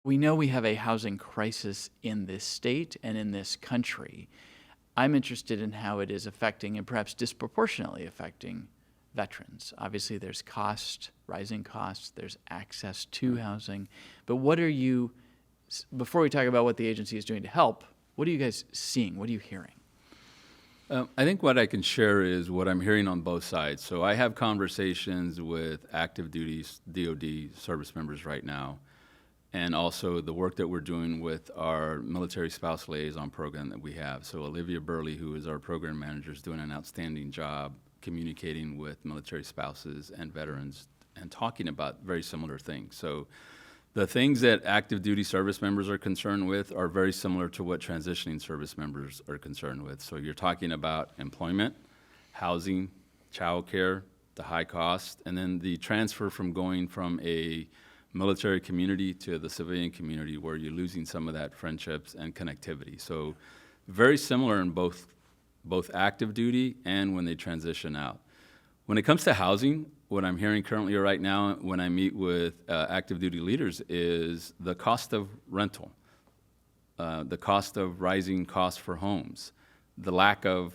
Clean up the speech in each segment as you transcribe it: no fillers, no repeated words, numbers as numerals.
We know we have a housing crisis in this state and in this country. I'm interested in how it is affecting and perhaps disproportionately affecting veterans. Obviously, there's cost, rising costs, there's access to housing. But before we talk about what the agency is doing to help, what are you guys seeing? What are you hearing? I think what I can share is what I'm hearing on both sides. So I have conversations with active duty DOD service members right now, and also the work that we're doing with our military spouse liaison program that we have. So Olivia Burley, who is our program manager, is doing an outstanding job communicating with military spouses and veterans and talking about very similar things. So the things that active duty service members are concerned with are very similar to what transitioning service members are concerned with. So you're talking about employment, housing, childcare, the high cost, and then the transfer from going from a military community to the civilian community where you're losing some of that friendships and connectivity. So very similar in both active duty and when they transition out. When it comes to housing, what I'm hearing currently right now when I meet with active duty leaders is the cost of rental, the cost of rising costs for homes, the lack of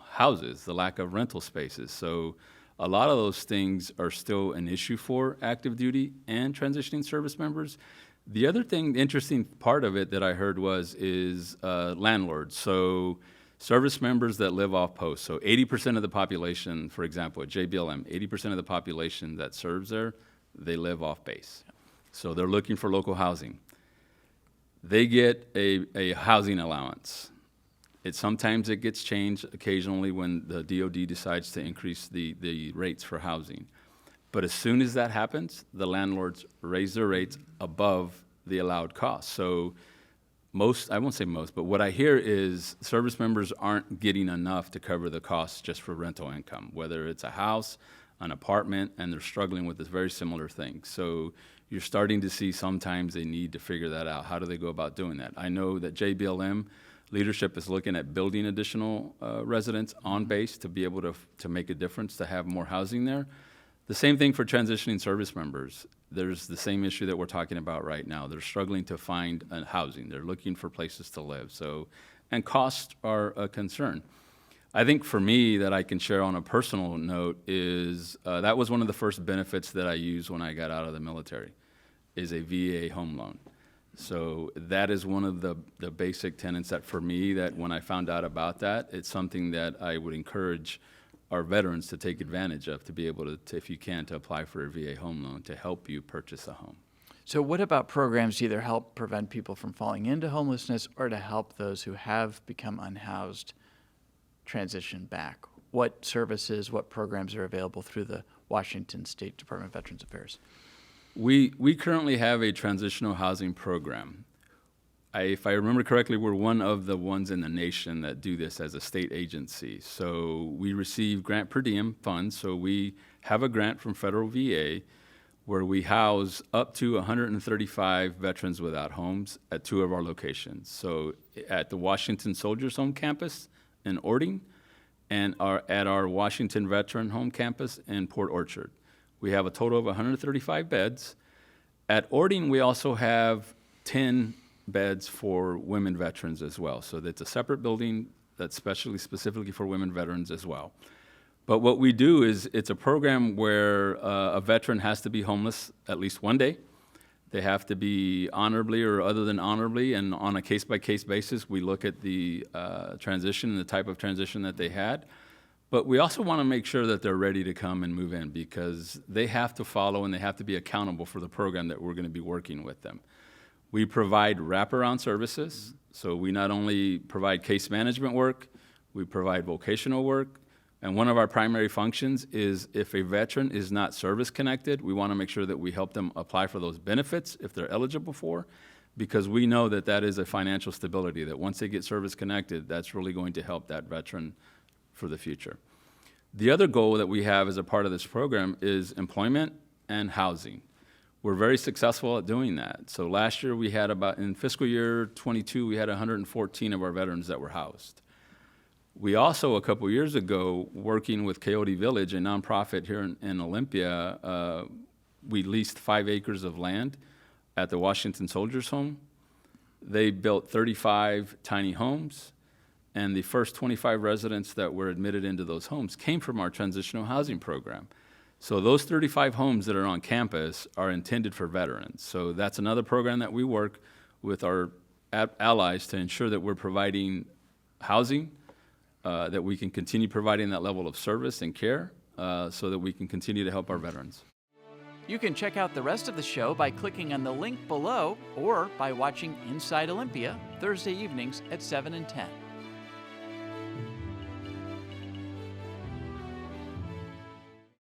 houses, the lack of rental spaces. So a lot of those things are still an issue for active duty and transitioning service members. The other thing, the interesting part of it that I heard is landlords. So service members that live off post. So 80% of the population, for example, at JBLM, 80% of the population that serves there, they live off base. So they're looking for local housing. They get a housing allowance. Sometimes it gets changed occasionally when the DOD decides to increase the rates for housing. But as soon as that happens, the landlords raise their rates above the allowed cost. So I won't say most, but what I hear is service members aren't getting enough to cover the costs just for rental income, whether it's a house, an apartment, and they're struggling with this very similar thing. So you're starting to see sometimes they need to figure that out. How do they go about doing that? I know that JBLM leadership is looking at building additional residents on base to be able to make a difference, to have more housing there. The same thing for transitioning service members. There's the same issue that we're talking about right now. They're struggling to find housing. They're looking for places to live. And costs are a concern. I think for me that I can share on a personal note is that was one of the first benefits that I used when I got out of the military, is a VA home loan. So that is one of the basic tenets that for me, that when I found out about that, it's something that I would encourage our veterans to take advantage of, to be able to, if you can, to apply for a VA home loan to help you purchase a home. So what about programs to either help prevent people from falling into homelessness or to help those who have become unhoused transition back? What services, what programs are available through the Washington State Department of Veterans Affairs? We currently have a transitional housing program. If I remember correctly, we're one of the ones in the nation that do this as a state agency. So we receive grant per diem funds. So we have a grant from federal VA where we house up to 135 veterans without homes at 2 of our locations. So at the Washington Soldiers Home campus in Ording and at our Washington Veteran Home campus in Port Orchard. We have a total of 135 beds. At Ording, we also have 10 beds for women veterans as well. So that's a separate building that's specifically for women veterans as well. But what we do is it's a program where a veteran has to be homeless at least one day. They have to be honorably or other than honorably, and on a case-by-case basis, we look at the transition and the type of transition that they had. But we also want to make sure that they're ready to come and move in, because they have to follow and they have to be accountable for the program that we're going to be working with them. We provide wraparound services. So we not only provide case management work, we provide vocational work. And one of our primary functions is if a veteran is not service connected, we want to make sure that we help them apply for those benefits if they're eligible for, because we know that that is a financial stability, that once they get service connected, that's really going to help that veteran for the future. The other goal that we have as a part of this program is employment and housing. We're very successful at doing that. So last year we had in fiscal year 22, we had 114 of our veterans that were housed. We also, a couple years ago, working with Coyote Village, a nonprofit here in Olympia, we leased 5 acres of land at the Washington Soldiers Home. They built 35 tiny homes, and the first 25 residents that were admitted into those homes came from our transitional housing program. So those 35 homes that are on campus are intended for veterans. So that's another program that we work with our allies to ensure that we're providing housing, that we can continue providing that level of service and care, so that we can continue to help our veterans. You can check out the rest of the show by clicking on the link below or by watching Inside Olympia Thursday evenings at 7 and 10.